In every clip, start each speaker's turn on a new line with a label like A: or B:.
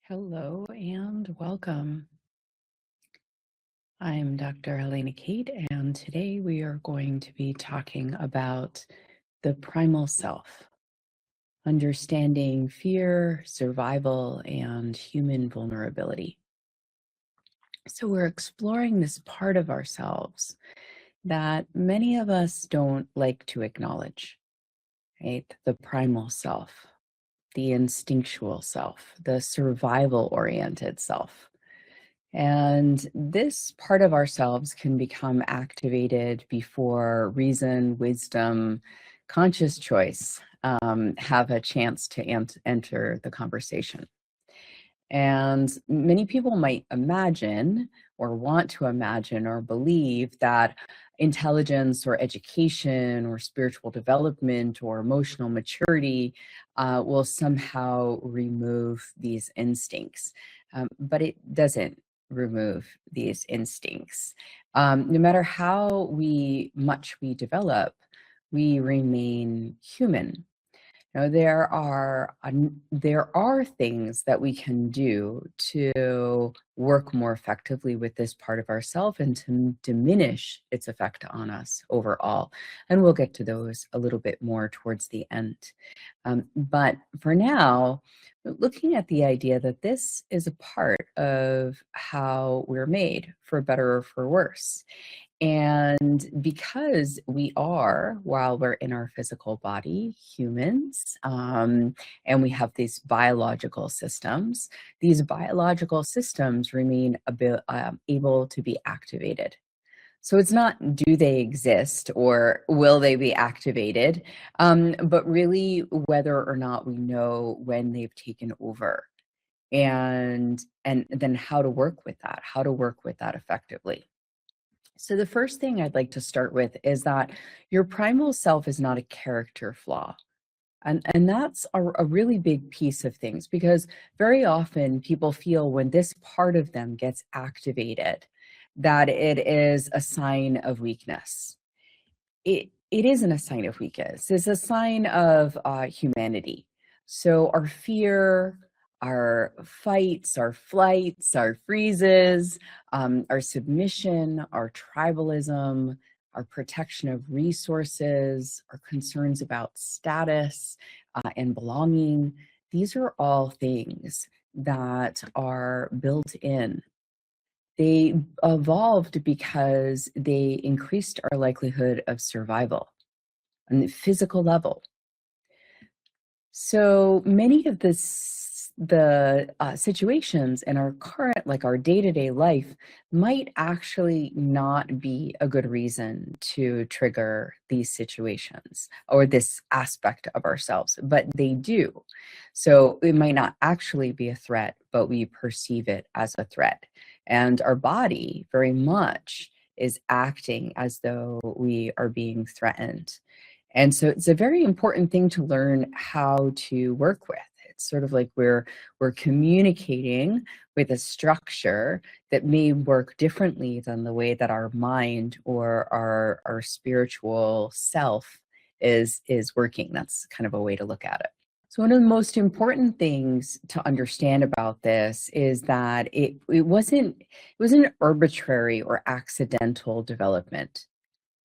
A: Hello and welcome. I'm Dr. Heléna Kate, and today we are going to be talking about the primal self, understanding fear, survival, and human vulnerability. So we're exploring this part of ourselves that many of us don't like to acknowledge, right? The primal self, the instinctual self, the survival-oriented self. And this part of ourselves can become activated before reason, wisdom, conscious choice have a chance to enter the conversation. And many people might imagine or want to imagine or believe that intelligence or education or spiritual development or emotional maturity will somehow remove these instincts. But it doesn't remove these instincts. No matter how much we develop, we remain human. Now, there are things that we can do to work more effectively with this part of ourself and to diminish its effect on us overall. And we'll get to those a little bit more towards the end. But for now, looking at the idea that this is a part of how we're made, for better or for worse. And because we are, while we're in our physical body, humans, and we have these biological systems remain able to be activated. So it's not do they exist or will they be activated, but really whether or not we know when they've taken over and then how to work with that effectively. So the first thing I'd like to start with is that your primal self is not a character flaw. And that's a really big piece of things, because very often people feel when this part of them gets activated, that it is a sign of weakness. It isn't a sign of weakness. It's a sign of humanity. So our fear, our fights, our flights, our freezes, our submission, our tribalism, our protection of resources, our concerns about status and belonging, these are all things that are built in. They evolved because they increased our likelihood of survival on the physical level. So many of the situations in our current, like our day-to-day life, might actually not be a good reason to trigger these situations or this aspect of ourselves, but they do. So it might not actually be a threat, but we perceive it as a threat. And our body very much is acting as though we are being threatened. And so it's a very important thing to learn how to work with. It's sort of like we're communicating with a structure that may work differently than the way that our mind or our spiritual self is working. That's kind of a way to look at it. So one of the most important things to understand about this is that it wasn't arbitrary or accidental development.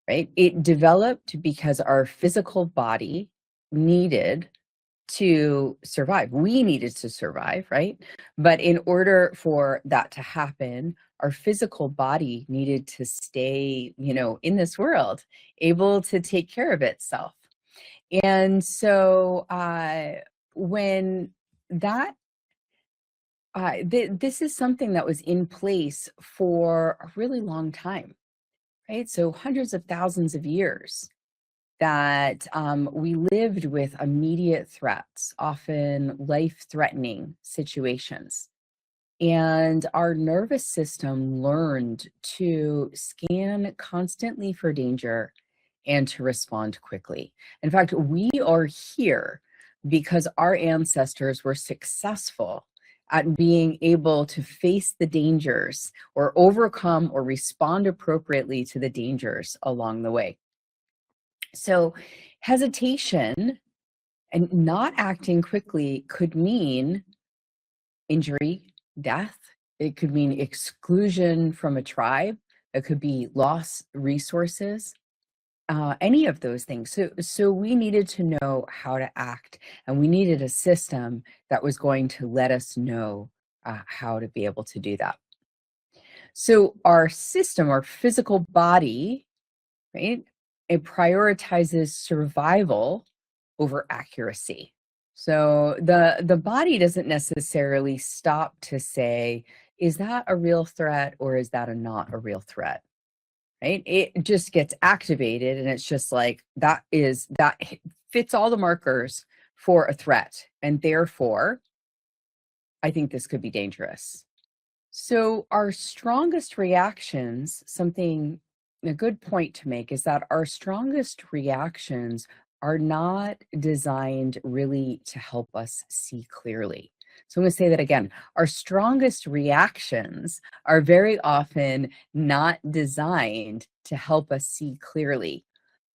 A: Right? It developed because our physical body needed to survive. We needed to survive, right? But in order for that to happen, our physical body needed to stay, in this world, able to take care of itself. And so when that this is something that was in place for a really long time, right? So hundreds of thousands of years that we lived with immediate threats, often life-threatening situations. And our nervous system learned to scan constantly for danger and to respond quickly. In fact, we are here because our ancestors were successful at being able to face the dangers or overcome or respond appropriately to the dangers along the way. So hesitation and not acting quickly could mean injury, death. It could mean exclusion from a tribe. It could be lost resources, any of those things. So we needed to know how to act, and we needed a system that was going to let us know how to be able to do that. So our system, our physical body, right, it prioritizes survival over accuracy. So the body doesn't necessarily stop to say, is that a real threat or is that not a real threat? Right? It just gets activated, and it's just like that fits all the markers for a threat, and therefore I think this could be dangerous. So our strongest reactions, a good point to make is that our strongest reactions are not designed really to help us see clearly. So I'm going to say that again. Our strongest reactions are very often not designed to help us see clearly.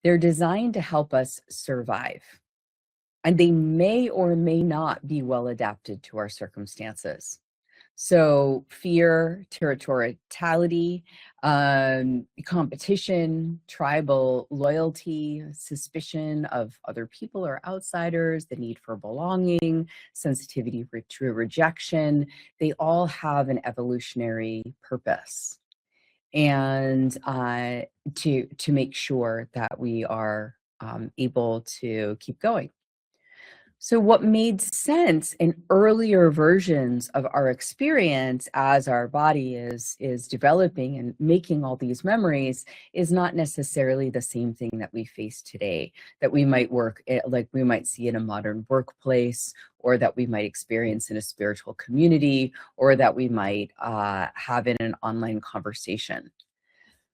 A: They're designed to help us survive. And they may or may not be well adapted to our circumstances. So fear, territoriality, competition, tribal loyalty, suspicion of other people or outsiders, the need for belonging, sensitivity to rejection, they all have an evolutionary purpose. And to make sure that we are able to keep going. So what made sense in earlier versions of our experience as our body is developing and making all these memories is not necessarily the same thing that we face today, that we might like we might see in a modern workplace, or that we might experience in a spiritual community, or that we might have in an online conversation.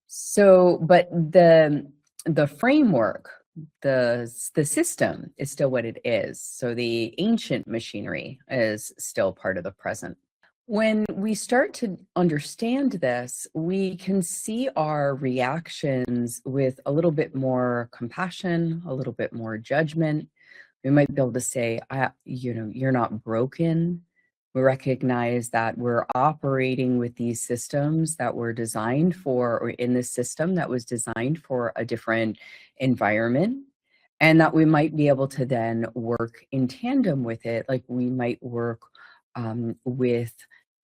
A: So, but the framework, the system is still what it is. So the ancient machinery is still part of the present. When we start to understand this, we can see our reactions with a little bit more compassion, a little bit more judgment. We might be able to say, you're not broken. We recognize that we're operating with these systems that were designed for, or in this system that was designed for a different environment, and that we might be able to then work in tandem with it. Like we might work with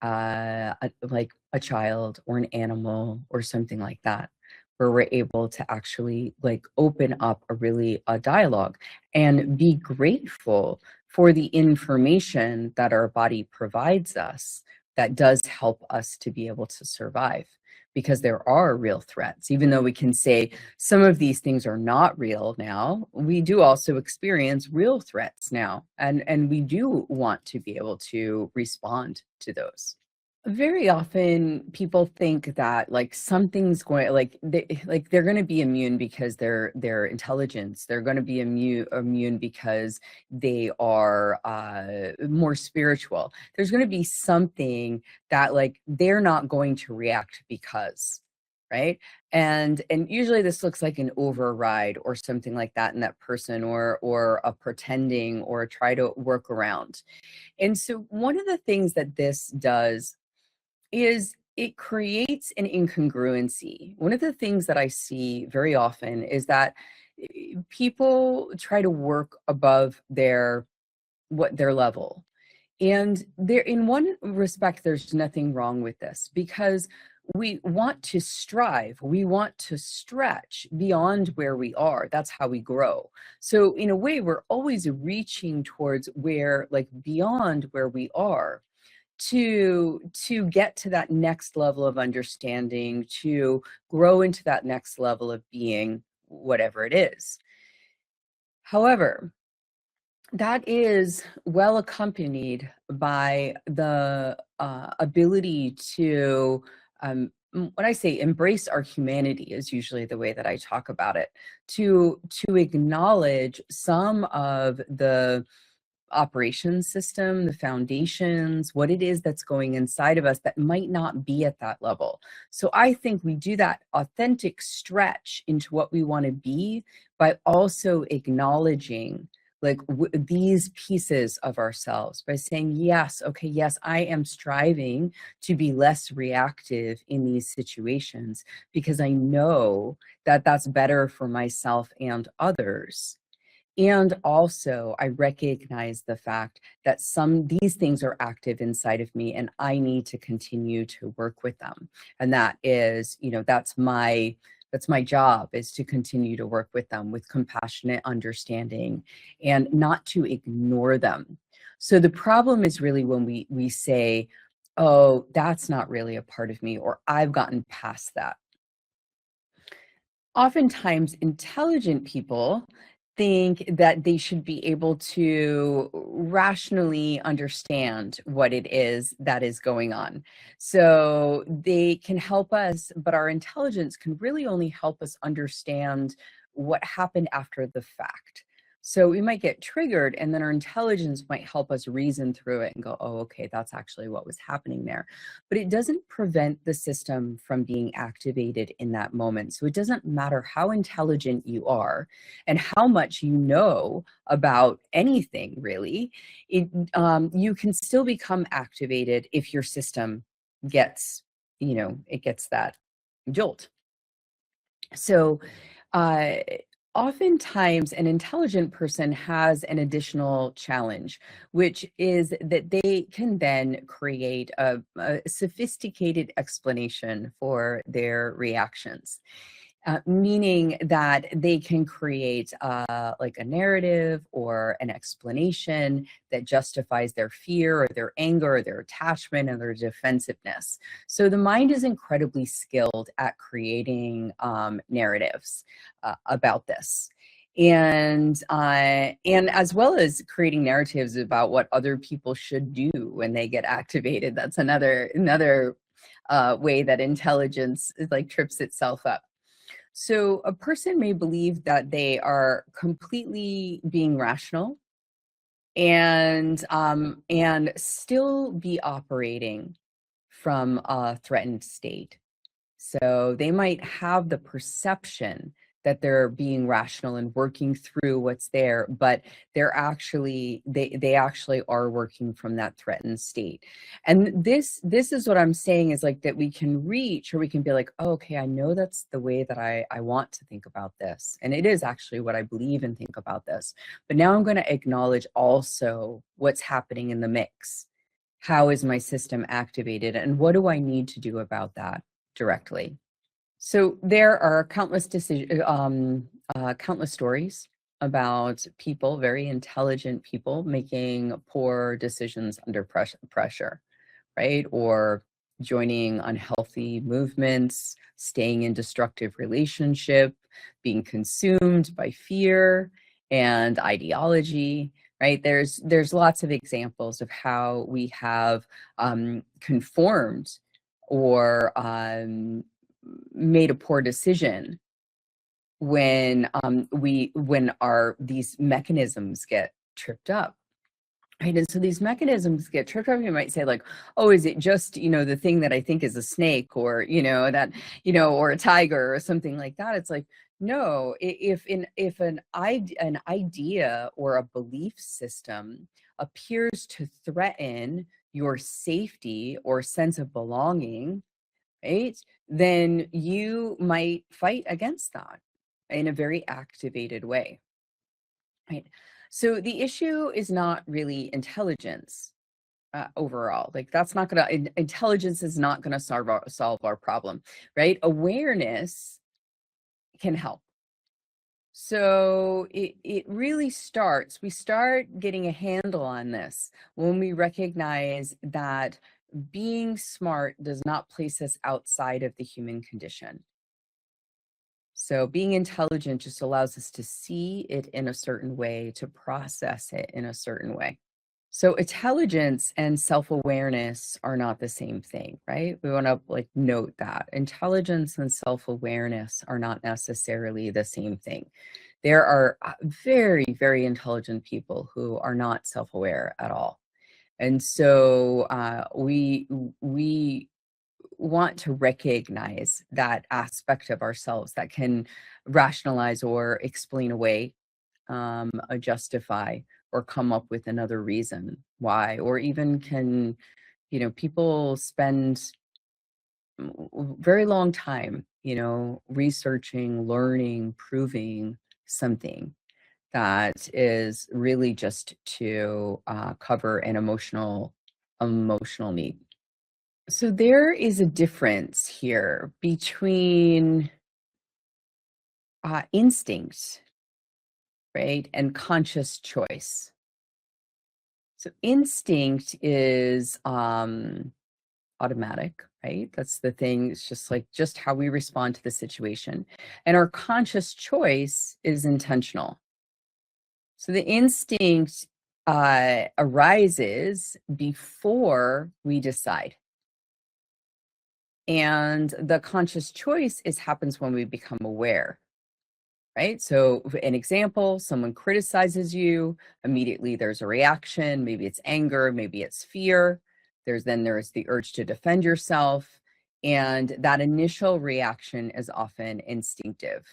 A: like a child or an animal or something like that, where we're able to actually like open up a dialogue and be grateful for the information that our body provides us that does help us to be able to survive. Because there are real threats. Even though we can say some of these things are not real now, we do also experience real threats now. And we do want to be able to respond to those. Very often people think that like something's going, they're going to be immune because their intelligence, they're going to be immune because they are more spiritual. There's going to be something that like they're not going to react because, right? And usually this looks like an override or something like that in that person, or a pretending, or try to work around. And so one of the things that this does is it creates an incongruency. One of the things that I see very often is that people try to work above their level. And there, in one respect, there's nothing wrong with this, because we want to strive, we want to stretch beyond where we are. That's how we grow. So in a way, we're always reaching towards where, like beyond where we are, to get to that next level of understanding, to grow into that next level of being, whatever it is. However, that is well accompanied by the ability to, when I say embrace our humanity is usually the way that I talk about it, to acknowledge some of the operations system, the foundations, what it is that's going inside of us that might not be at that level. So I think we do that authentic stretch into what we want to be by also acknowledging like these pieces of ourselves, by saying, yes, okay, yes, I am striving to be less reactive in these situations because I know that that's better for myself and others. And also, I recognize the fact that these things are active inside of me and I need to continue to work with them. And that is, that's my job, is to continue to work with them with compassionate understanding and not to ignore them. So the problem is really when we say, oh, that's not really a part of me, or I've gotten past that. Oftentimes, intelligent people think that they should be able to rationally understand what it is that is going on. So they can help us, but our intelligence can really only help us understand what happened after the fact. So we might get triggered, and then our intelligence might help us reason through it and go, oh, okay, that's actually what was happening there. But it doesn't prevent the system from being activated in that moment. So it doesn't matter how intelligent you are and how much you know about anything, really. You can still become activated if your system gets, it gets that jolt. So oftentimes an intelligent person has an additional challenge, which is that they can then create a sophisticated explanation for their reactions. Meaning that they can create like a narrative or an explanation that justifies their fear or their anger or their attachment and their defensiveness. So the mind is incredibly skilled at creating narratives about this. And as well as creating narratives about what other people should do when they get activated. That's another way that intelligence like trips itself up. So a person may believe that they are completely being rational and still be operating from a threatened state. So they might have the perception that they're being rational and working through what's there, but they actually are working from that threatened state. And this is what I'm saying, is like that we can reach, or we can be like, oh, okay, I know that's the way that I want to think about this. And it is actually what I believe and think about this. But now I'm going to acknowledge also what's happening in the mix. How is my system activated? And what do I need to do about that directly? So there are countless stories about people, very intelligent people, making poor decisions under pressure, right? Or joining unhealthy movements, staying in destructive relationship, being consumed by fear and ideology, right? There's lots of examples of how we have conformed or made a poor decision when these mechanisms get tripped up. Right. And so these mechanisms get tripped up. You might say, like, oh, is it just, the thing that I think is a snake, or, or a tiger or something like that? It's like, no, if an idea or a belief system appears to threaten your safety or sense of belonging, right, then you might fight against that in a very activated way, right? So the issue is not really intelligence overall. Like, that's not gonna, intelligence is not gonna solve our problem, right? Awareness can help. So it really we start getting a handle on this when we recognize that being smart does not place us outside of the human condition. So being intelligent just allows us to see it in a certain way, to process it in a certain way. So intelligence and self-awareness are not the same thing, right? We want to like note that intelligence and self-awareness are not necessarily the same thing. There are very, very intelligent people who are not self-aware at all. And so we want to recognize that aspect of ourselves that can rationalize or explain away, justify, or come up with another reason why, or even can, people spend very long time, researching, learning, proving something that is really just to cover an emotional need. So there is a difference here between instinct, right, and conscious choice. So instinct is automatic, right? That's the thing. It's just how we respond to the situation. And our conscious choice is intentional. So the instinct arises before we decide. And the conscious choice happens when we become aware. Right? So an example, someone criticizes you, immediately there's a reaction, maybe it's anger, maybe it's fear. There's the urge to defend yourself. And that initial reaction is often instinctive.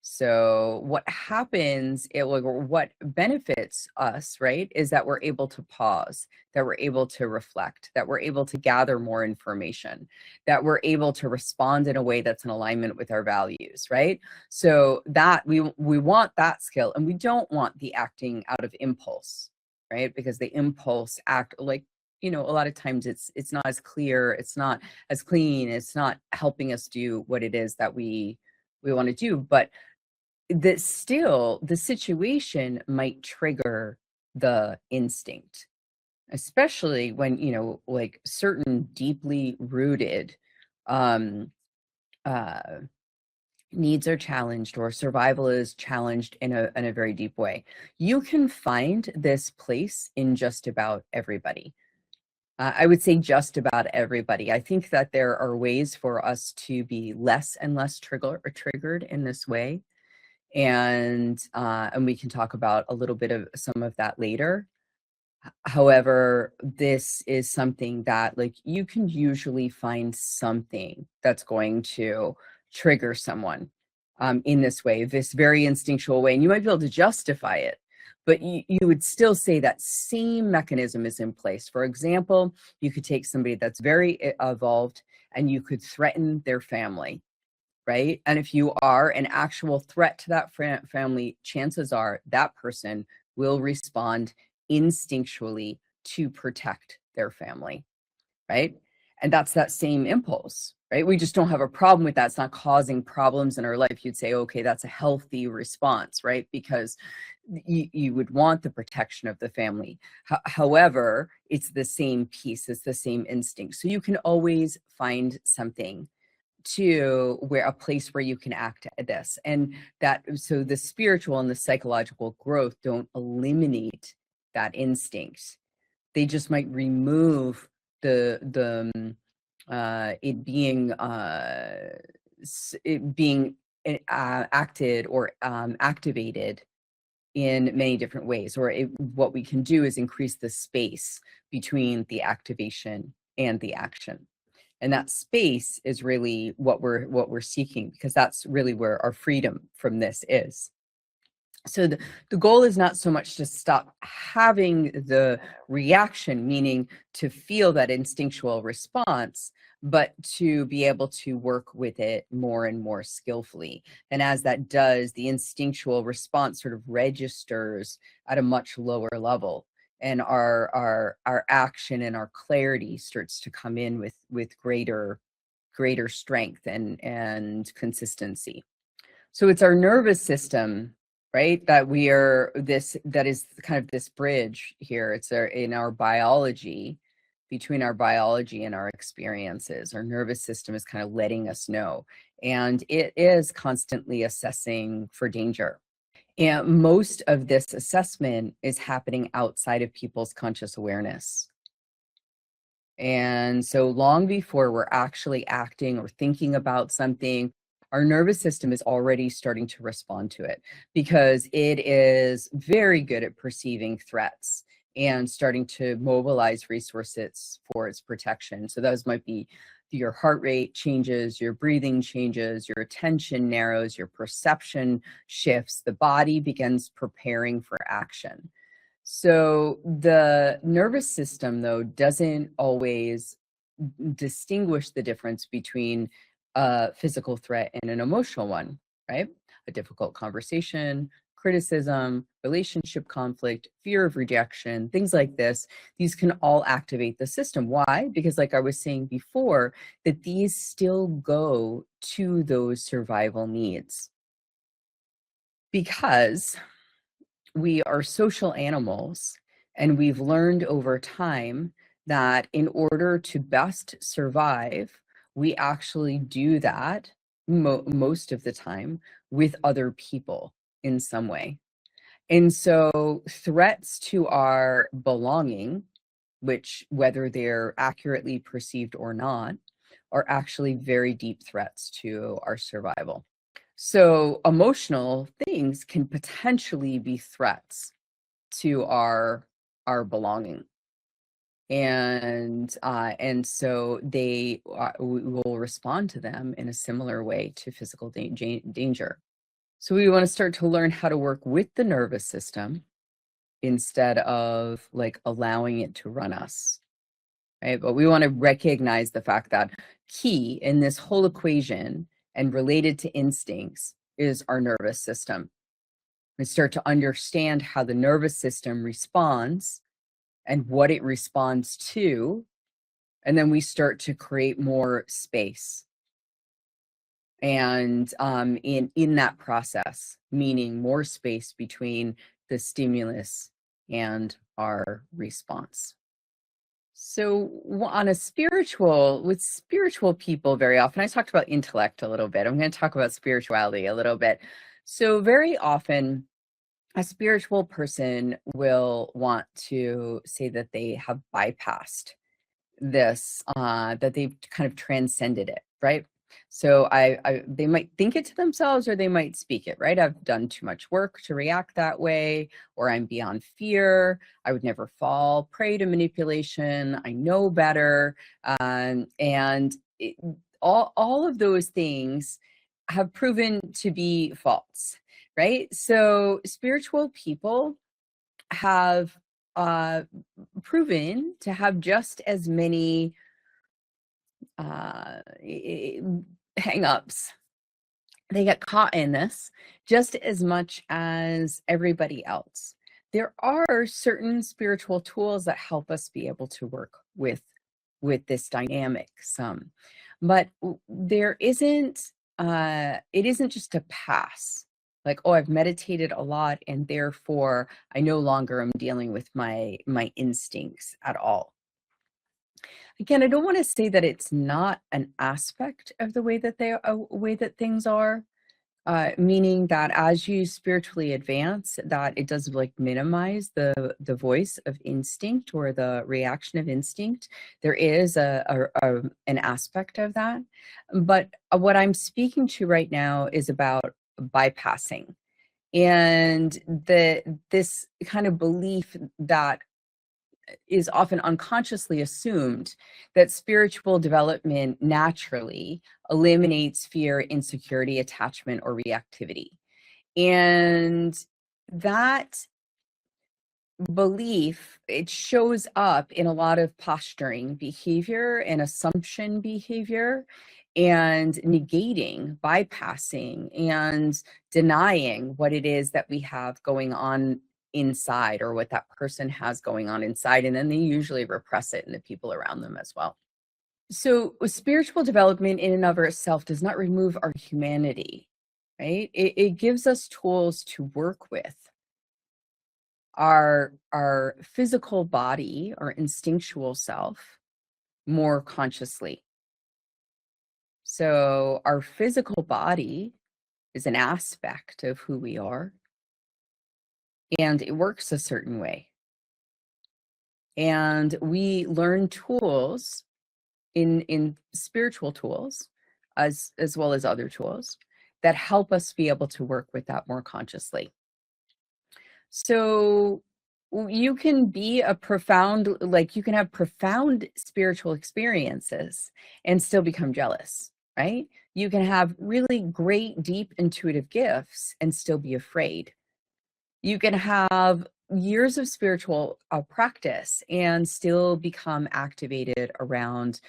A: So what happens, what benefits us, right, is that we're able to pause, that we're able to reflect, that we're able to gather more information, that we're able to respond in a way that's in alignment with our values, right? So that we want that skill, and we don't want the acting out of impulse, right? Because the impulse act, like, a lot of times it's not as clear, it's not as clean, it's not helping us do what it is that we want to do. But that still the situation might trigger the instinct, especially when, like certain deeply rooted um uh needs are challenged, or survival is challenged in a very deep way. You can find this place in just about everybody. I would say just about everybody. I think that there are ways for us to be less and less triggered in this way, and we can talk about a little bit of some of that later. However, this is something that, like, you can usually find something that's going to trigger someone in this way, this very instinctual way, and you might be able to justify it, but you would still say that same mechanism is in place. For example, you could take somebody that's very evolved and you could threaten their family, right? And if you are an actual threat to that family, chances are that person will respond instinctually to protect their family, right? And that's that same impulse, right? We just don't have a problem with that. It's not causing problems in our life. You'd say, okay, that's a healthy response, right? Because you would want the protection of the family. However, it's the same piece, it's the same instinct. So you can always find something to where a place where you can act this, and that, so the spiritual and the psychological growth don't eliminate that instinct. They just might remove it being acted or activated in many different ways, or what we can do is increase the space between the activation and the action. And that space is really what we're seeking, because that's really where our freedom from this is. So the goal is not so much to stop having the reaction, meaning to feel that instinctual response, but to be able to work with it more and more skillfully. And as that does, the instinctual response sort of registers at a much lower level, and our action and our clarity starts to come in with greater strength and consistency. So it's our nervous system, right, that that is kind of this bridge here. It's in our biology, between our biology and our experiences. Our nervous system is kind of letting us know, and it is constantly assessing for danger. And most of this assessment is happening outside of people's conscious awareness. And so long before we're actually acting or thinking about something, our nervous system is already starting to respond to it because it is very good at perceiving threats and starting to mobilize resources for its protection. So those might be your heart rate changes, your breathing changes, your attention narrows, your perception shifts, the body begins preparing for action. So the nervous system, though, doesn't always distinguish the difference between a physical threat and an emotional one, right? A difficult conversation, criticism, relationship conflict, fear of rejection, things like this. These can all activate the system. Why? Because, like I was saying before, that these still go to those survival needs. Because we are social animals, and we've learned over time that in order to best survive, we actually do that most of the time with other people in some way. And so threats to our belonging, which whether they're accurately perceived or not, are actually very deep threats to our survival. So emotional things can potentially be threats to our belonging, and so they we will respond to them in a similar way to physical danger. So we want to start to learn how to work with the nervous system instead of like allowing it to run us, right? But we want to recognize the fact that key in this whole equation and related to instincts is our nervous system. We start to understand how the nervous system responds and what it responds to, and then we start to create more space. And in that process, meaning more space between the stimulus and our response. So on a with spiritual people, very often, I talked about intellect a little bit. I'm going to talk about spirituality a little bit. So very often, a spiritual person will want to say that they have bypassed this, that they've kind of transcended it, right? So they might think it to themselves or they might speak it, right? I've done too much work to react that way, or I'm beyond fear. I would never fall prey to manipulation. I know better. And all of those things have proven to be false, right? So spiritual people have uh, proven to have just as many hang-ups. They get caught in this just as much as everybody else. There are certain spiritual tools that help us be able to work with this dynamic some, but there isn't it isn't just a pass like, oh, I've meditated a lot and therefore I no longer am dealing with my instincts at all. Again, I don't want to say that it's not an aspect of the way that way that things are, meaning that as you spiritually advance, that it does like minimize the voice of instinct or the reaction of instinct. There is an aspect of that, but what I'm speaking to right now is about bypassing and this kind of belief that is often unconsciously assumed that spiritual development naturally eliminates fear, insecurity, attachment, or reactivity. And that belief, it shows up in a lot of posturing behavior and assumption behavior and negating, bypassing, and denying what it is that we have going on inside or what that person has going on inside. And then they usually repress it in the people around them as well. So spiritual development in and of itself does not remove our humanity, right? It gives us tools to work with our physical body, our instinctual self, more consciously. So our physical body is an aspect of who we are. and it works a certain way. And we learn tools in spiritual tools as well as other tools that help us be able to work with that more consciously. So you can be a profound, like you can have profound spiritual experiences and still become jealous, right? You can have really great, deep intuitive gifts and still be afraid. You can have years of spiritual practice and still become activated around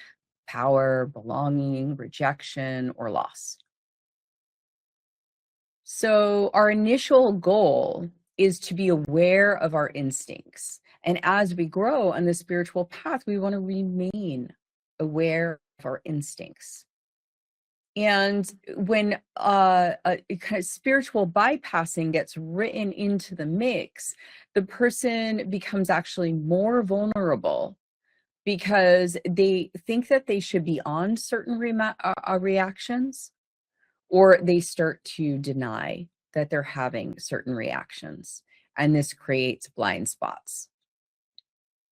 A: power, belonging, rejection, or loss. So our initial goal is to be aware of our instincts. And as we grow on the spiritual path, we want to remain aware of our instincts. And when a kind of spiritual bypassing gets written into the mix, the person becomes actually more vulnerable because they think that they should be on certain reactions, or they start to deny that they're having certain reactions. And this creates blind spots.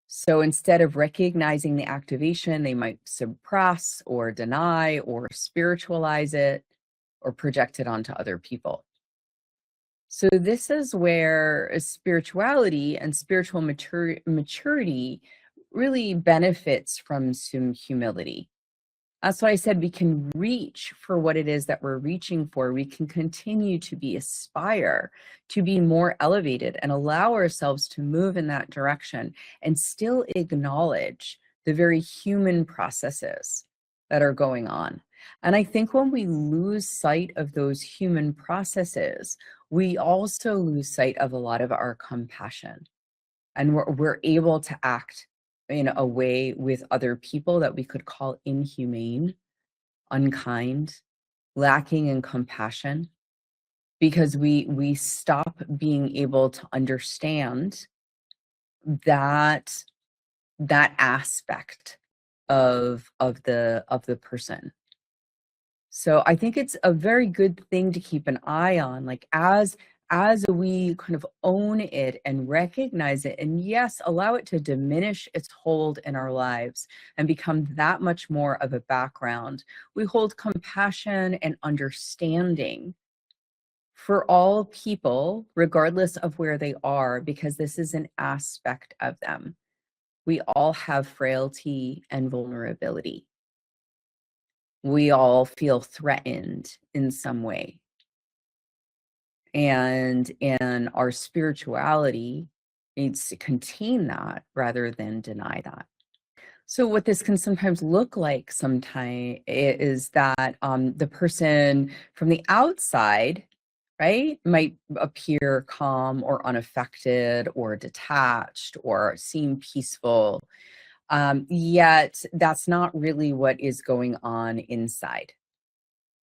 A: So instead of recognizing the activation, they might suppress or deny or spiritualize it or project it onto other people. So this is where spirituality and spiritual maturity really benefits from some humility. That's why I said we can reach for what it is that we're reaching for. We can continue to aspire to be more elevated and allow ourselves to move in that direction and still acknowledge the very human processes that are going on. And I think when we lose sight of those human processes, we also lose sight of a lot of our compassion. And we're able to act in a way with other people that we could call inhumane, unkind, lacking in compassion, because we stop being able to understand that aspect of the person. So I think it's a very good thing to keep an eye on, like as we kind of own it and recognize it, and yes, allow it to diminish its hold in our lives and become that much more of a background. We hold compassion and understanding for all people, regardless of where they are, because this is an aspect of them. We all have frailty and vulnerability. We all feel threatened in some way. And our spirituality needs to contain that rather than deny that. So what this can sometimes look like sometimes is that the person from the outside, right, might appear calm or unaffected or detached or seem peaceful. Yet that's not really what is going on inside.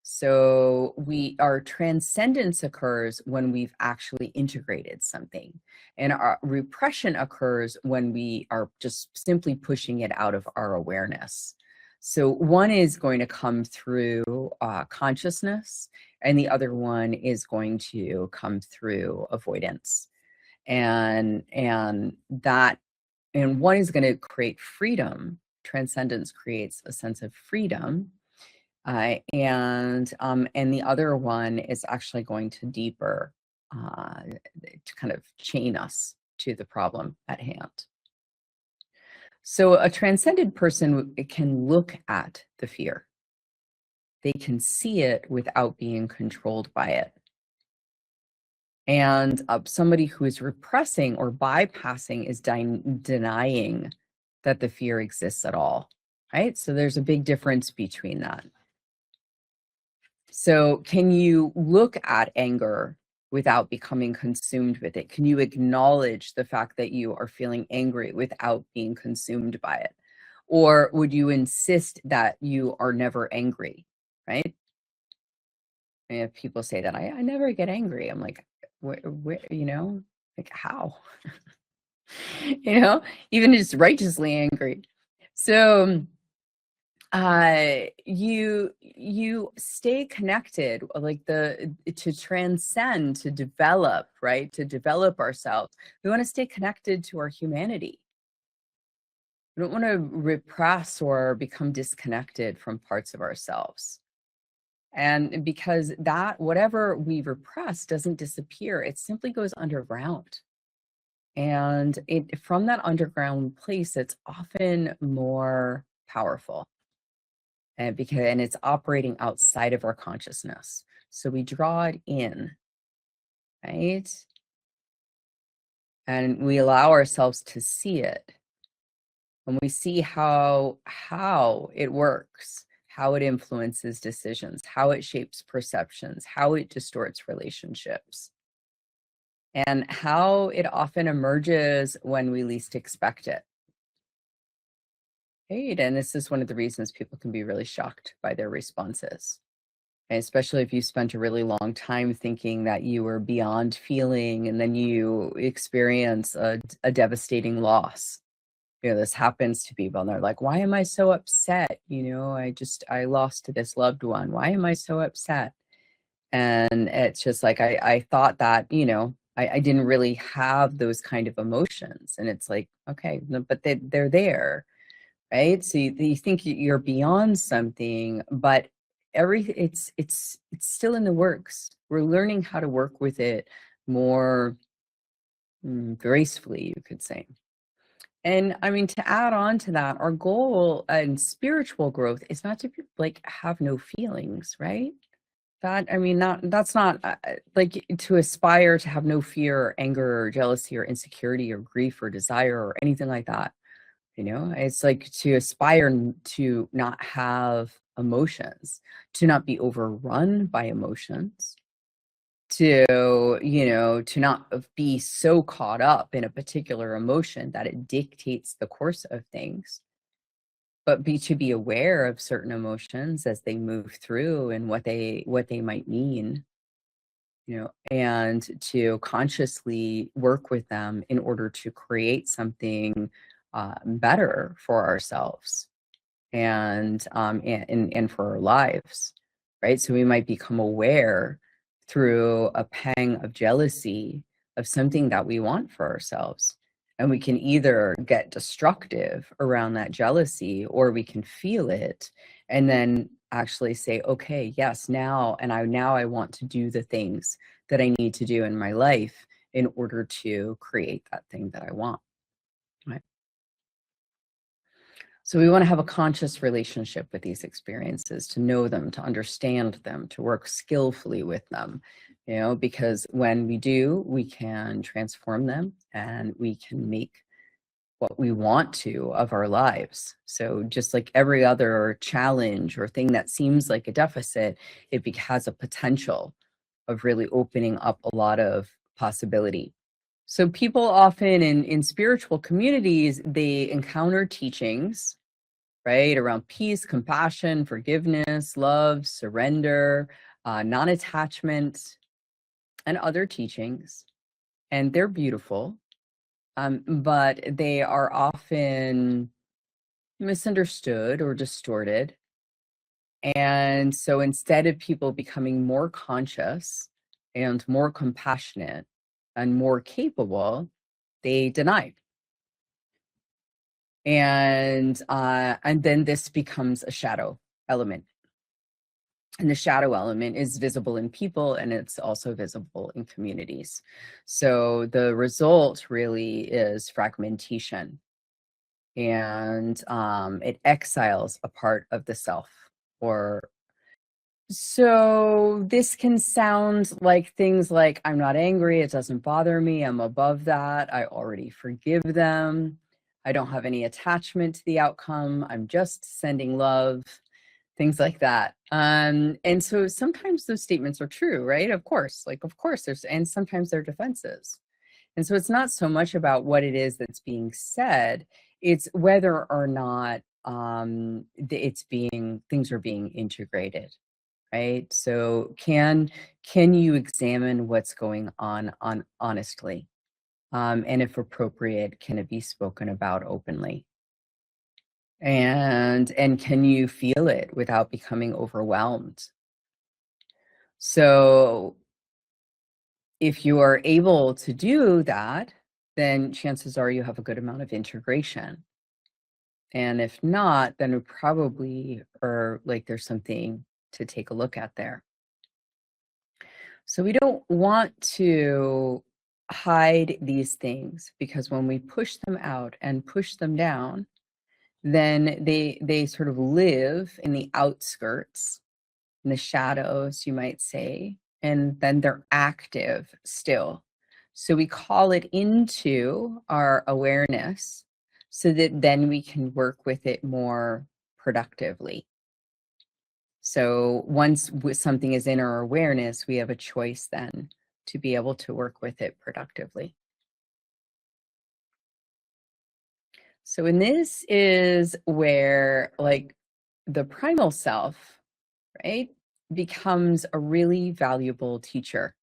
A: So our transcendence occurs when we've actually integrated something, and our repression occurs when we are just simply pushing it out of our awareness. So one is going to come through consciousness, and the other one is going to come through avoidance, and one is going to create freedom. Transcendence creates a sense of freedom. And the other one is actually going to deeper to kind of chain us to the problem at hand. So a transcended person can look at the fear. They can see it without being controlled by it. And somebody who is repressing or bypassing is denying that the fear exists at all, right? So there's a big difference between that. So can you look at anger without becoming consumed with it? Can you acknowledge the fact that you are feeling angry without being consumed by it? Or would you insist that you are never angry, right? And if people say that, I never get angry. I'm like, you know, like how? You know, even just righteously angry. So you stay connected, like to transcend, to develop, right? To develop ourselves. We want to stay connected to our humanity. We don't want to repress or become disconnected from parts of ourselves. And because that, whatever we repress doesn't disappear, it simply goes underground. And it, from that underground place, it's often more powerful. And it's operating outside of our consciousness. So we draw it in, right? And we allow ourselves to see it. And we see how it works, how it influences decisions, how it shapes perceptions, how it distorts relationships, and how it often emerges when we least expect it. Right? And this is one of the reasons people can be really shocked by their responses. And especially if you spent a really long time thinking that you were beyond feeling, and then you experience a devastating loss. You know, this happens to people and they're like, why am I so upset? You know, I lost this loved one. Why am I so upset? And it's just like, I thought that, you know, I didn't really have those kind of emotions. And it's like, okay, but they're there, right? So you think you're beyond something, but it's still in the works. We're learning how to work with it more gracefully, you could say. And I mean, to add on to that, our goal in spiritual growth is not to be, like, have no feelings, right? That, I mean, that's not like to aspire to have no fear or anger or jealousy or insecurity or grief or desire or anything like that. You know, it's like to aspire to not have emotions, to not be overrun by emotions, to, you know, to not be so caught up in a particular emotion that it dictates the course of things, but to be aware of certain emotions as they move through and what they might mean, you know, and to consciously work with them in order to create something better for ourselves and for our lives, right? So we might become aware through a pang of jealousy of something that we want for ourselves. And we can either get destructive around that jealousy, or we can feel it and then actually say, okay, yes, now I want to do the things that I need to do in my life in order to create that thing that I want. Right? So we want to have a conscious relationship with these experiences, to know them, to understand them, to work skillfully with them, you know, because when we do, we can transform them and we can make what we want to of our lives. So just like every other challenge or thing that seems like a deficit, it has a potential of really opening up a lot of possibility. So people often in spiritual communities, they encounter teachings, right, around peace, compassion, forgiveness, love, surrender, non-attachment, and other teachings. And they're beautiful, but they are often misunderstood or distorted. And so instead of people becoming more conscious and more compassionate and more capable, they deny. And then this becomes a shadow element. And the shadow element is visible in people, and it's also visible in communities. So the result really is fragmentation, and it exiles a part of the self. Or so this can sound like things like, I'm not angry, it doesn't bother me, I'm above that, I already forgive them, I don't have any attachment to the outcome, I'm just sending love, things like that. And so sometimes those statements are true, right? Of course, there's, and sometimes they're defenses. And so it's not so much about what it is that's being said, it's whether or not things are being integrated, right? So can you examine what's going on honestly? And if appropriate, can it be spoken about openly? And can you feel it without becoming overwhelmed? So if you are able to do that, then chances are you have a good amount of integration. And if not, then it probably are like there's something to take a look at there. So we don't want to hide these things, because when we push them out and push them down, then they sort of live in the outskirts, in the shadows, you might say, and then they're active still. So we call it into our awareness so that then we can work with it more productively. So once something is in our awareness, we have a choice then to be able to work with it productively. So, and this is where, like, the primal self, right, becomes a really valuable teacher,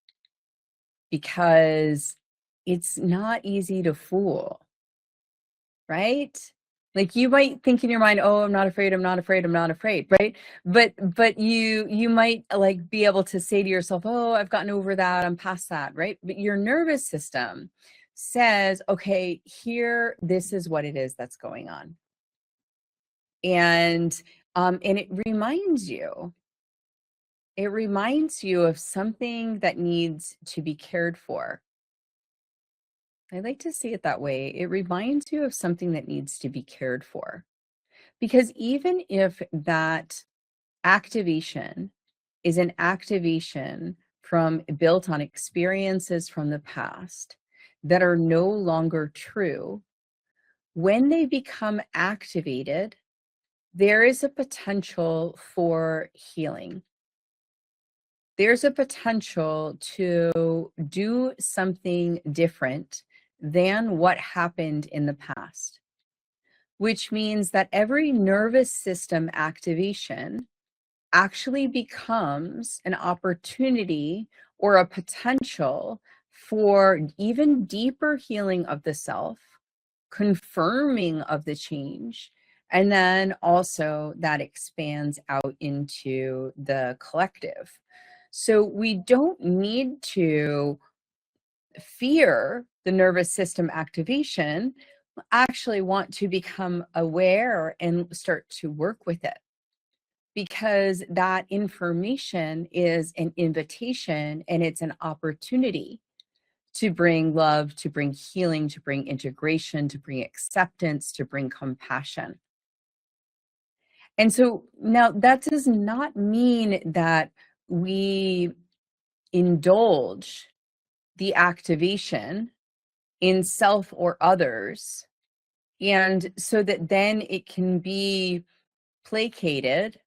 A: because it's not easy to fool, right? Like, you might think in your mind, oh, I'm not afraid, I'm not afraid, I'm not afraid, right? But you might like be able to say to yourself, oh, I've gotten over that, I'm past that, right? But your nervous system says, okay, here, this is what it is that's going on. And it reminds you of something that needs to be cared for. I like to see it that way. It reminds you of something that needs to be cared for. Because even if that activation is an activation from built on experiences from the past that are no longer true, when they become activated, there is a potential for healing. There's a potential to do something different than what happened in the past, which means that every nervous system activation actually becomes an opportunity or a potential for even deeper healing of the self, confirming of the change, and then also that expands out into the collective. So we don't need to fear the nervous system activation, actually want to become aware and start to work with it, because that information is an invitation and it's an opportunity to bring love, to bring healing, to bring integration, to bring acceptance, to bring compassion. And so now that does not mean that we indulge the activation in self or others, and so that then it can be placated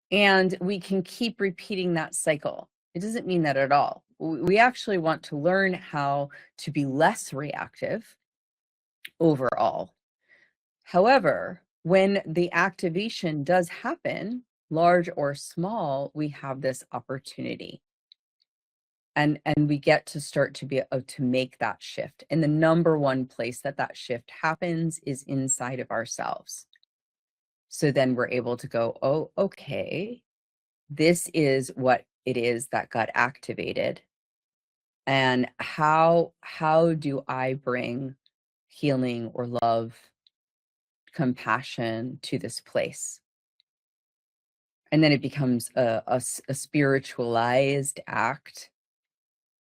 A: and we can keep repeating that cycle. It doesn't mean that at all. We actually want to learn how to be less reactive overall. However, when the activation does happen, large or small, we have this opportunity. And we get to start to be able to make that shift. And the number one place that that shift happens is inside of ourselves. So then we're able to go, oh, okay, this is what it is that got activated. And how do I bring healing or love, compassion to this place? And then it becomes a spiritualized act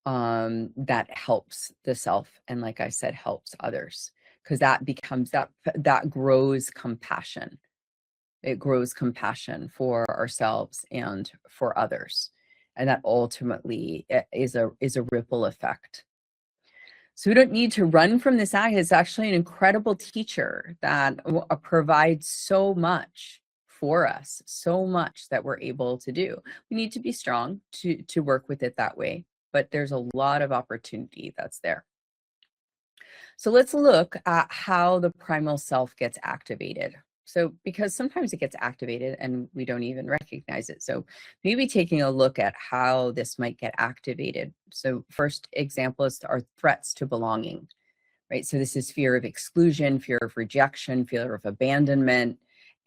A: that helps the self, and like I said, helps others, because that becomes that grows compassion. It grows compassion for ourselves and for others, and that ultimately is a ripple effect. So we don't need to run from this act. It's actually an incredible teacher that provides so much for us, so much that we're able to do. We need to be strong to work with it that way, but there's a lot of opportunity that's there. So let's look at how the primal self gets activated. So, because sometimes it gets activated and we don't even recognize it. So maybe taking a look at how this might get activated. So first example is our threats to belonging. right? So this is fear of exclusion, fear of rejection, fear of abandonment.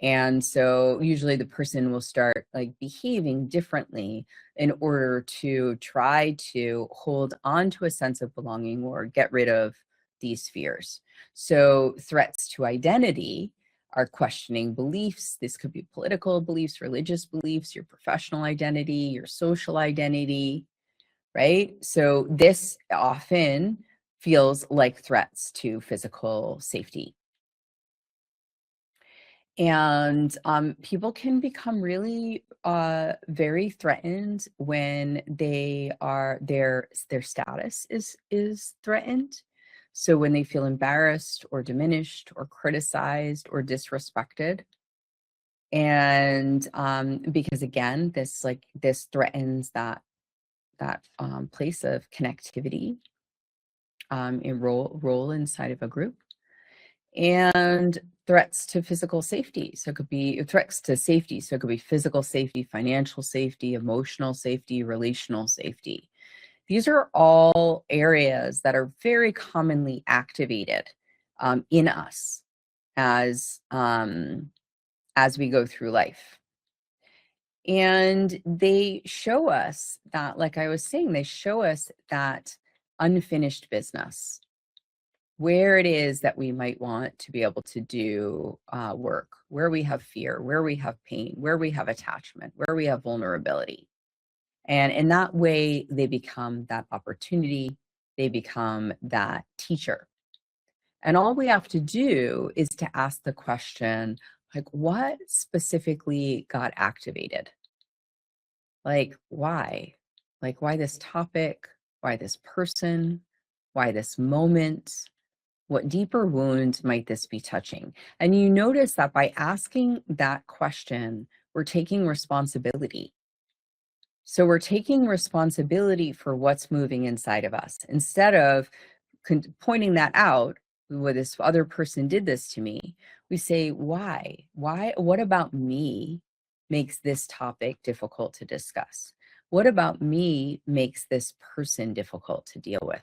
A: And so usually the person will start like behaving differently in order to try to hold on to a sense of belonging or get rid of these fears. So threats to identity are questioning beliefs. This could be political beliefs, religious beliefs, your professional identity, your social identity, right? So this often feels like threats to physical safety. And people can become really very threatened when their status is threatened. So when they feel embarrassed or diminished or criticized or disrespected. And because again, this threatens that place of connectivity, in role inside of a group. And threats to physical safety. So it could be threats to safety. So it could be physical safety, financial safety, emotional safety, relational safety. These are all areas that are very commonly activated in us as we go through life. And they show us that, like I was saying, they show us that unfinished business, where it is that we might want to be able to do work, where we have fear, where we have pain, where we have attachment, where we have vulnerability. And in that way, they become that opportunity, they become that teacher. And all we have to do is to ask the question, like, what specifically got activated? Like, why? Like, why this topic? Why this person? Why this moment? What deeper wound might this be touching? And you notice that by asking that question, we're taking responsibility. So we're taking responsibility for what's moving inside of us. Instead of pointing that out, well, this other person did this to me, we say, why? Why? What about me makes this topic difficult to discuss? What about me makes this person difficult to deal with?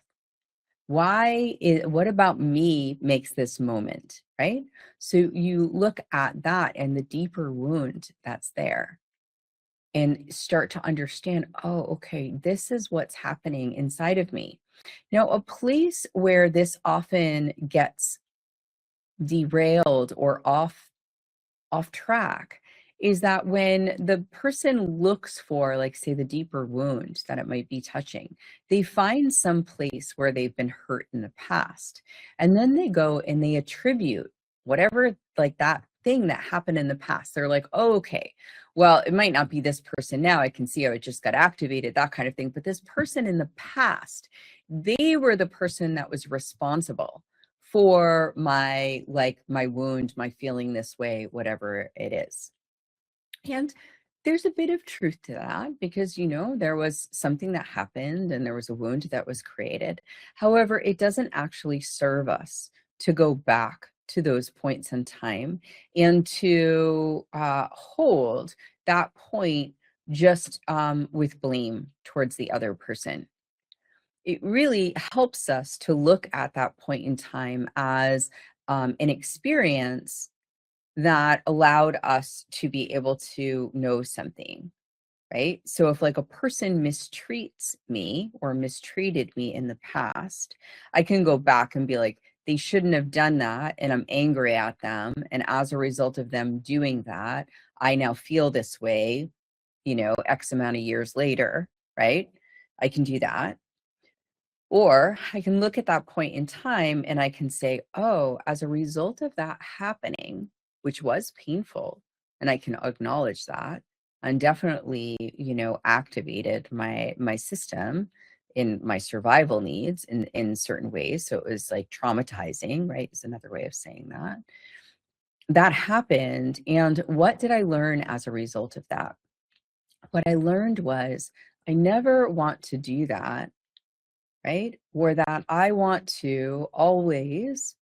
A: What about me makes this moment, right? So you look at that and the deeper wound that's there and start to understand, oh, okay, this is what's happening inside of me. Now, a place where this often gets derailed or off track is that when the person looks for, like, say, the deeper wound that it might be touching, they find some place where they've been hurt in the past. And then they go and they attribute whatever, like, that thing that happened in the past. They're like, oh, okay, well, it might not be this person now. I can see how it just got activated, that kind of thing. But this person in the past, they were the person that was responsible for my wound, my feeling this way, whatever it is. And there's a bit of truth to that because, there was something that happened and there was a wound that was created. However, it doesn't actually serve us to go back to those points in time and to hold that point just with blame towards the other person. It really helps us to look at that point in time as an experience that allowed us to be able to know something, right? So if, like, a person mistreats me or mistreated me in the past, I can go back and be like, they shouldn't have done that, and I'm angry at them. And as a result of them doing that, I now feel this way, X amount of years later, right? I can do that. Or I can look at that point in time and I can say, oh, as a result of that happening, which was painful, and I can acknowledge that, and definitely, activated my system in my survival needs in certain ways. So it was like traumatizing, right? Is another way of saying that. That happened. And what did I learn as a result of that? What I learned was I never want to do that, right? Or that I want to always,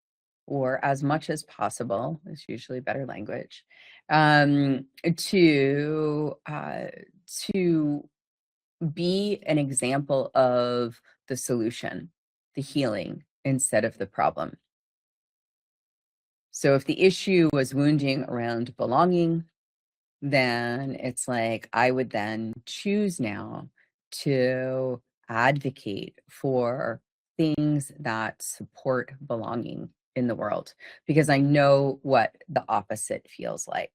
A: or as much as possible, is usually better language, to be an example of the solution, the healing, instead of the problem. So if the issue was wounding around belonging, then it's like I would then choose now to advocate for things that support belonging in the world because I know what the opposite feels like.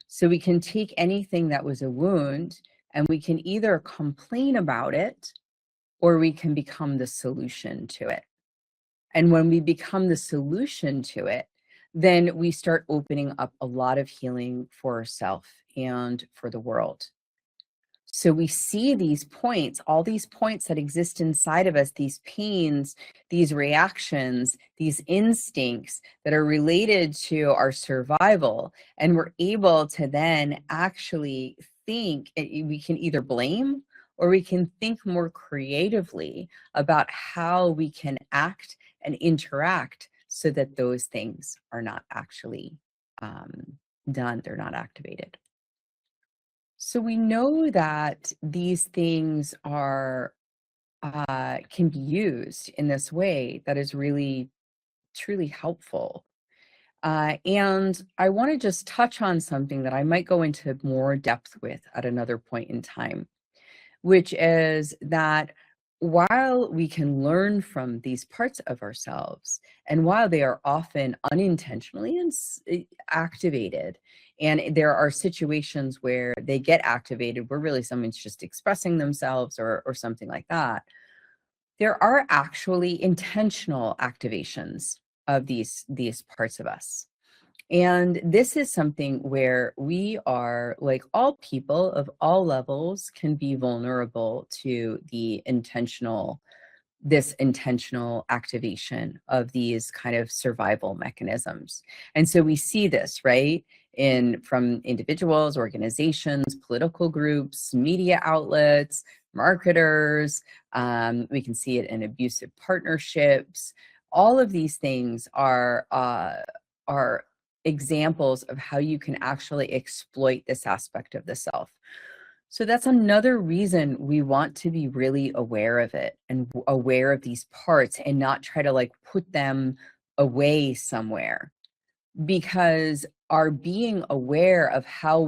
A: So we can take anything that was a wound and we can either complain about it or we can become the solution to it. And when we become the solution to it, then we start opening up a lot of healing for ourselves and for the world. So we see these points, all these points that exist inside of us, these pains, these reactions, these instincts that are related to our survival. And we're able to then actually think, we can either blame or we can think more creatively about how we can act and interact so that those things are not actually done, they're not activated. So we know that these things are can be used in this way that is really truly helpful. And I want to just touch on something that I might go into more depth with at another point in time, which is that while we can learn from these parts of ourselves, and while they are often unintentionally activated, and there are situations where they get activated where really someone's just expressing themselves or something like that, there are actually intentional activations of these parts of us. And this is something where we are, like all people of all levels, can be vulnerable to this intentional activation of these kind of survival mechanisms. And so we see this, right, from individuals, organizations, political groups, media outlets, marketers. We can see it in abusive partnerships. All of these things are examples of how you can actually exploit this aspect of the self. So that's another reason we want to be really aware of it and aware of these parts and not try to like put them away somewhere, because our being aware of how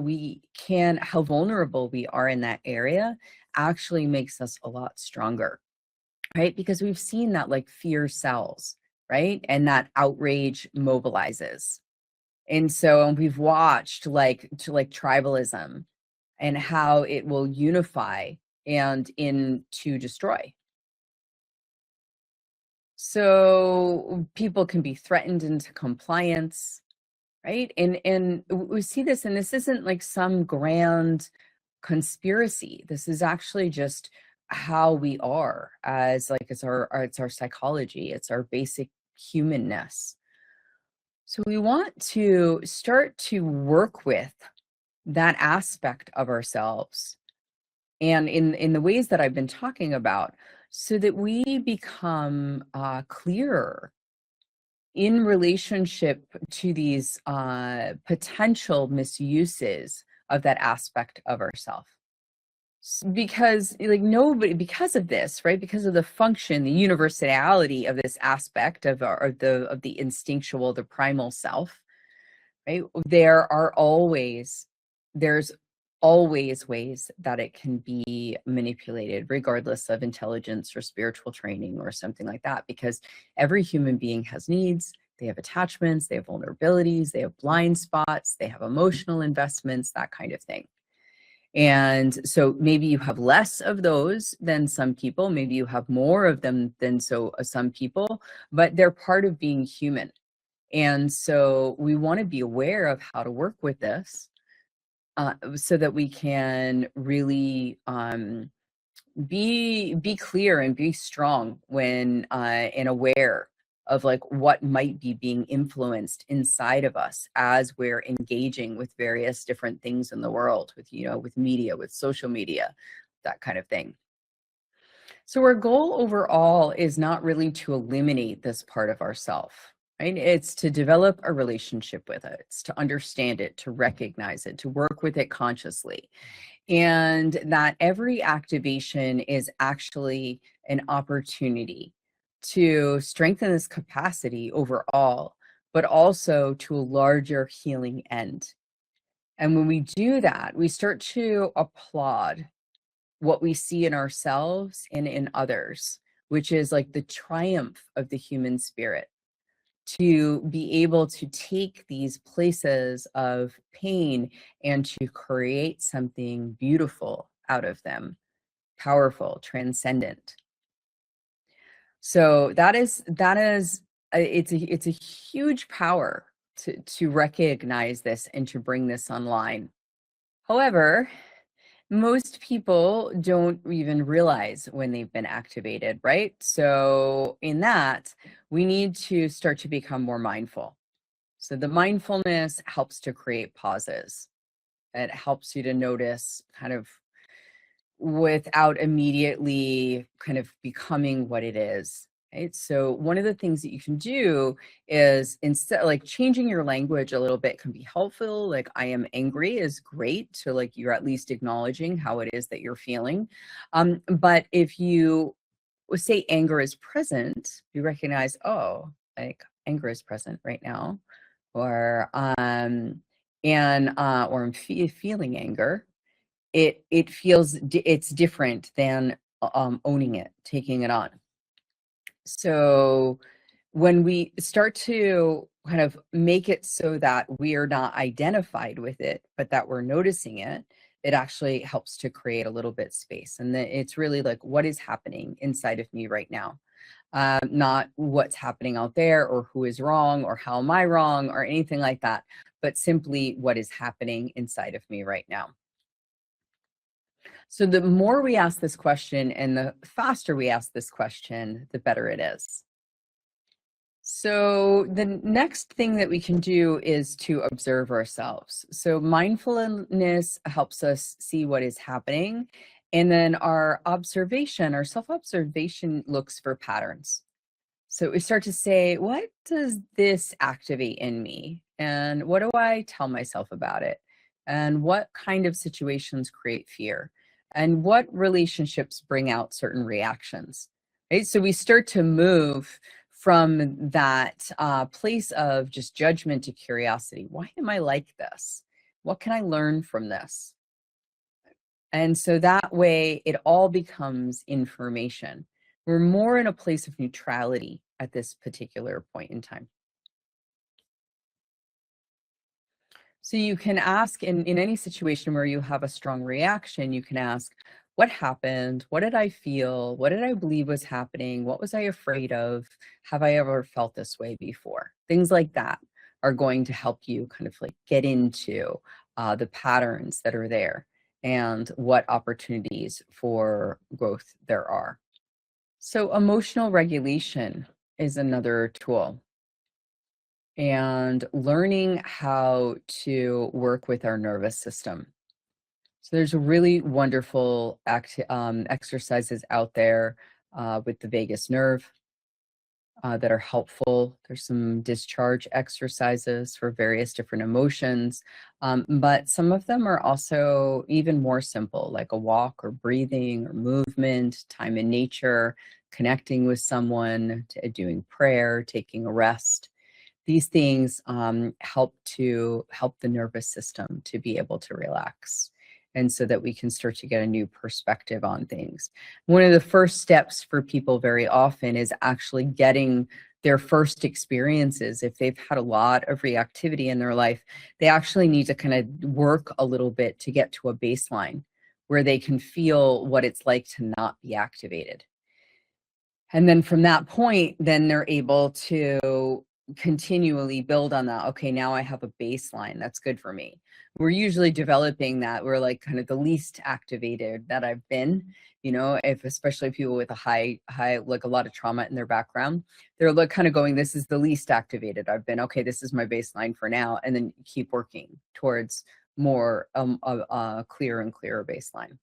A: vulnerable we are in that area actually makes us a lot stronger, right? Because we've seen that like fear sells, right? And that outrage mobilizes. And so we've watched like tribalism and how it will unify and to destroy. So people can be threatened into compliance, right? And we see this, and this isn't like some grand conspiracy. This is actually just how we are as like it's our psychology, it's our basic humanness. So we want to start to work with that aspect of ourselves and in the ways that I've been talking about, so that we become clearer in relationship to these potential misuses of that aspect of ourself. Because like nobody, because of this, right? Because of the function, the universality of this aspect of the instinctual, the primal self, right? There's always ways that it can be manipulated, regardless of intelligence or spiritual training or something like that, because every human being has needs, they have attachments, they have vulnerabilities, they have blind spots, they have emotional investments, that kind of thing. And so maybe you have less of those than some people, maybe you have more of them than some people, but they're part of being human. And so we want to be aware of how to work with this so that we can really be clear and be strong when and aware of like what might be being influenced inside of us as we're engaging with various different things in the world, with media, with social media, that kind of thing. So our goal overall is not really to eliminate this part of ourself, right? It's to develop a relationship with it. It's to understand it, to recognize it, to work with it consciously. And that every activation is actually an opportunity to strengthen this capacity overall, but also to a larger healing end. And when we do that, we start to applaud what we see in ourselves and in others, which is like the triumph of the human spirit, to be able to take these places of pain and to create something beautiful out of them, powerful, transcendent. So it's a huge power to recognize this and to bring this online. However, most people don't even realize when they've been activated, right? So in that, we need to start to become more mindful. So the mindfulness helps to create pauses. It helps you to notice kind of without immediately kind of becoming what it is. Right. So one of the things that you can do is, instead, like, changing your language a little bit can be helpful. Like, I am angry is great. So like, you're at least acknowledging how it is that you're feeling. But if you say anger is present, you recognize, oh, like, anger is present right now, or or I'm feeling anger. It feels it's different than owning it, taking it on. So when we start to kind of make it so that we are not identified with it, but that we're noticing it, it actually helps to create a little bit space. And then it's really like, what is happening inside of me right now? Not what's happening out there, or who is wrong, or how am I wrong, or anything like that, but simply what is happening inside of me right now. So the more we ask this question and the faster we ask this question, the better it is. So the next thing that we can do is to observe ourselves. So mindfulness helps us see what is happening. And then our observation, our self-observation, looks for patterns. So we start to say, what does this activate in me? And what do I tell myself about it? And what kind of situations create fear? And what relationships bring out certain reactions? Right? So we start to move from that place of just judgment to curiosity. Why am I like this? What can I learn from this? And so that way it all becomes information. We're more in a place of neutrality at this particular point in time. So you can ask, in any situation where you have a strong reaction, you can ask, what happened? What did I feel? What did I believe was happening? What was I afraid of? Have I ever felt this way before? Things like that are going to help you kind of like get into the patterns that are there and what opportunities for growth there are. So emotional regulation is another tool, and learning how to work with our nervous system. So there's really wonderful exercises out there with the vagus nerve that are helpful. There's some discharge exercises for various different emotions, but some of them are also even more simple, like a walk or breathing or movement, time in nature, connecting with someone, doing prayer, taking a rest. These things help the nervous system to be able to relax, and so that we can start to get a new perspective on things. One of the first steps for people very often is actually getting their first experiences. If they've had a lot of reactivity in their life, they actually need to kind of work a little bit to get to a baseline where they can feel what it's like to not be activated. And then from that point, then they're able to continually build on that. Okay, now I have a baseline that's good for me. We're usually developing that. We're like kind of the least activated that I've been, if especially people with a high, like a lot of trauma in their background, they're like kind of going, this is the least activated I've been. Okay, this is my baseline for now. And then keep working towards more a clearer and clearer baseline.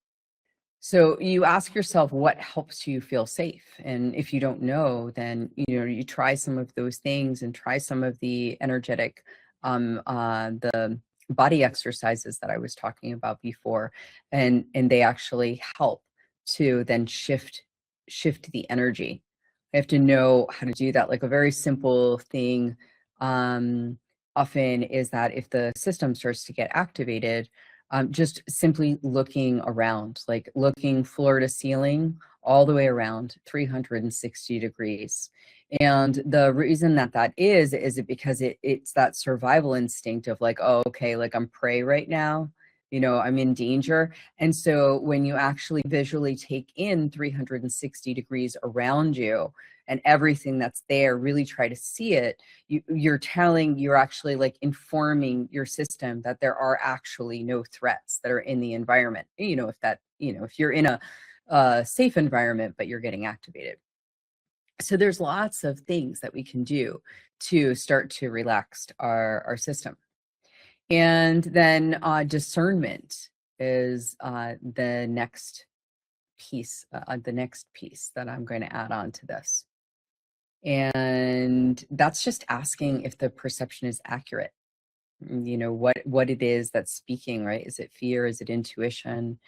A: So you ask yourself what helps you feel safe. And if you don't know, then you try some of those things and try some of the energetic, the body exercises that I was talking about before, and they actually help to then shift the energy. I have to know how to do that. Like a very simple thing often is that if the system starts to get activated, just simply looking around, like looking floor to ceiling all the way around 360 degrees. And the reason that that is it because it's that survival instinct of like, oh, okay, like I'm prey right now, you know, I'm in danger. And so when you actually visually take in 360 degrees around you and everything that's there, really try to see it, you're actually like informing your system that there are actually no threats that are in the environment. You know, if you're in a safe environment, but you're getting activated. So there's lots of things that we can do to start to relax our system. And then discernment is the next piece that I'm going to add on to this. And that's just asking if the perception is accurate. You know, what it is that's speaking, right? Is it fear? Is it intuition?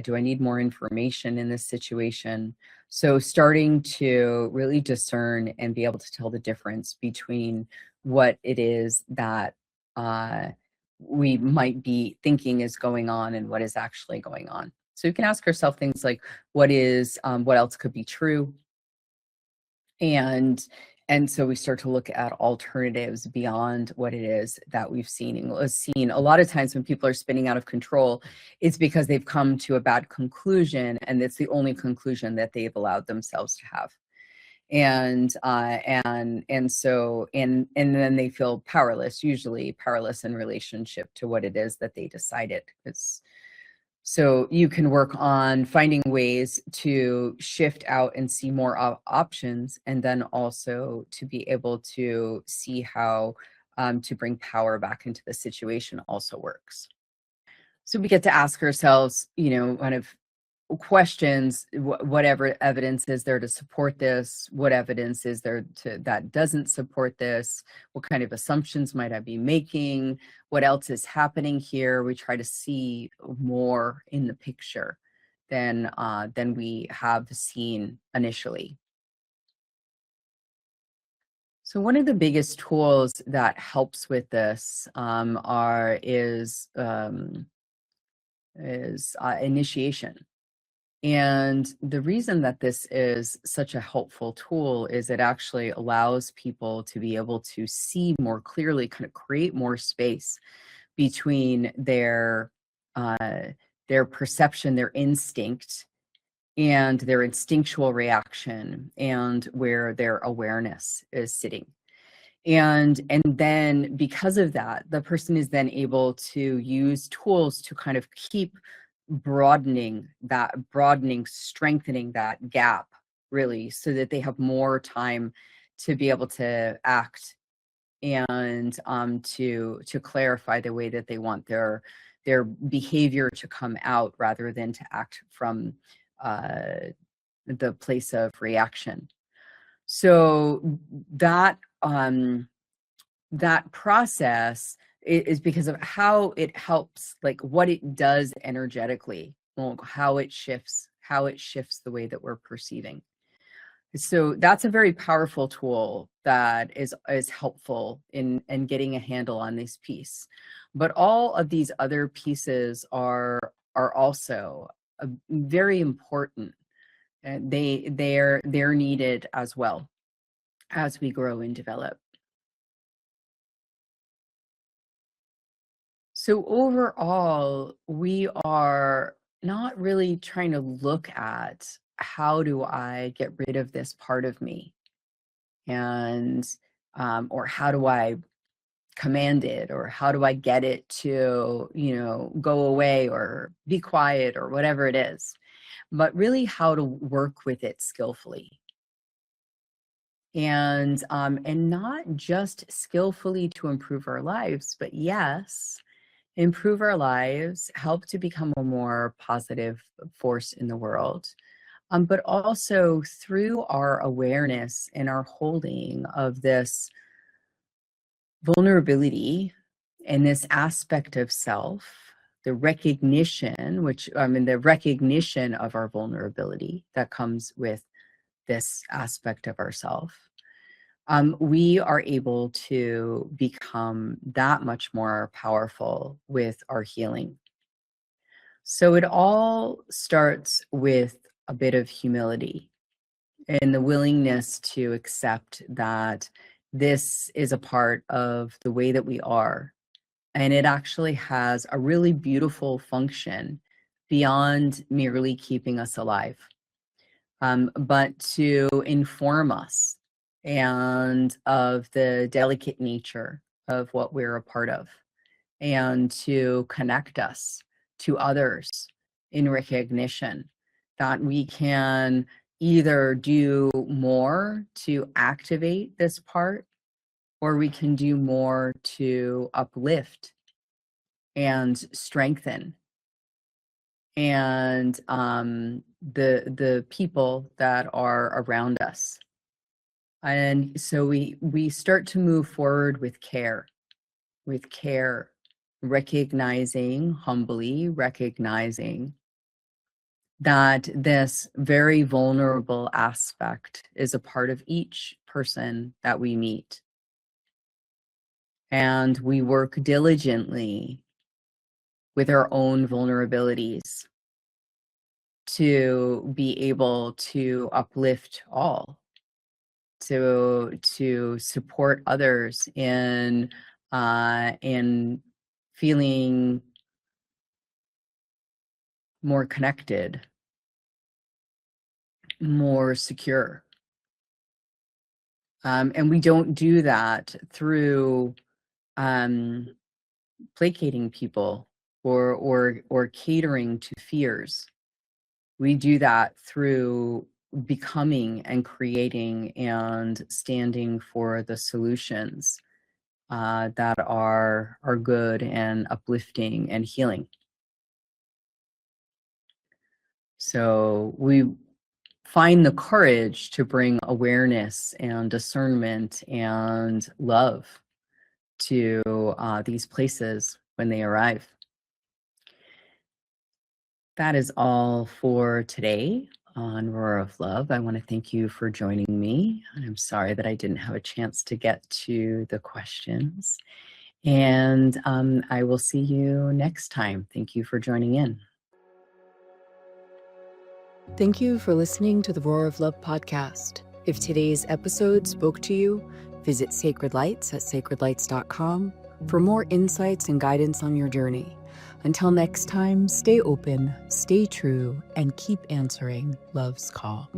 A: Do I need more information in this situation? So starting to really discern and be able to tell the difference between what it is that we might be thinking is going on and what is actually going on. So you can ask yourself things like, what else could be true? And so we start to look at alternatives beyond what it is that we've seen. And we've seen a lot of times when people are spinning out of control, it's because they've come to a bad conclusion, and it's the only conclusion that they've allowed themselves to have. And then they feel powerless, usually powerless in relationship to what it is that they decided. So you can work on finding ways to shift out and see more options, and then also to be able to see how to bring power back into the situation also works. So we get to ask ourselves, you know, kind of questions, whatever evidence is there to support this, what evidence is there that doesn't support this, what kind of assumptions might I be making, what else is happening here. We try to see more in the picture than we have seen initially. So one of the biggest tools that helps with this is initiation. And the reason that this is such a helpful tool is it actually allows people to be able to see more clearly, kind of create more space between their perception, their instinct, and their instinctual reaction, and where their awareness is sitting. And then because of that, the person is then able to use tools to kind of keep broadening, strengthening that gap, really, so that they have more time to be able to act and to clarify the way that they want their behavior to come out, rather than to act from the place of reaction. So that that process is because of how it helps, like what it does energetically, well, how it shifts the way that we're perceiving. So that's a very powerful tool that is helpful in getting a handle on this piece. But all of these other pieces are also very important. And they're needed as well as we grow and develop. So overall, we are not really trying to look at how do I get rid of this part of me, and or how do I command it, or how do I get it to, you know, go away or be quiet or whatever it is, but really how to work with it skillfully. And not just skillfully to improve our lives, but yes, improve our lives, help to become a more positive force in the world, but also through our awareness and our holding of this vulnerability and this aspect of self, the recognition, the recognition of our vulnerability that comes with this aspect of ourselves, we are able to become that much more powerful with our healing. So it all starts with a bit of humility and the willingness to accept that this is a part of the way that we are. And it actually has a really beautiful function beyond merely keeping us alive, but to inform us and of the delicate nature of what we're a part of, and to connect us to others in recognition that we can either do more to activate this part, or we can do more to uplift and strengthen and the people that are around us. And so we start to move forward with care, recognizing, humbly recognizing that this very vulnerable aspect is a part of each person that we meet. And we work diligently with our own vulnerabilities to be able to uplift all, to support others in feeling more connected, more secure. And we don't do that through placating people or catering to fears. We do that through becoming and creating and standing for the solutions that are good and uplifting and healing. So we find the courage to bring awareness and discernment and love to these places when they arrive. That is all for today on Roar of Love. I want to thank you for joining me. I'm sorry that I didn't have a chance to get to the questions. And I will see you next time. Thank you for joining in.
B: Thank you for listening to the Roar of Love podcast. If today's episode spoke to you, visit Sacred Lights at sacredlights.com for more insights and guidance on your journey. Until next time, stay open, stay true, and keep answering love's call.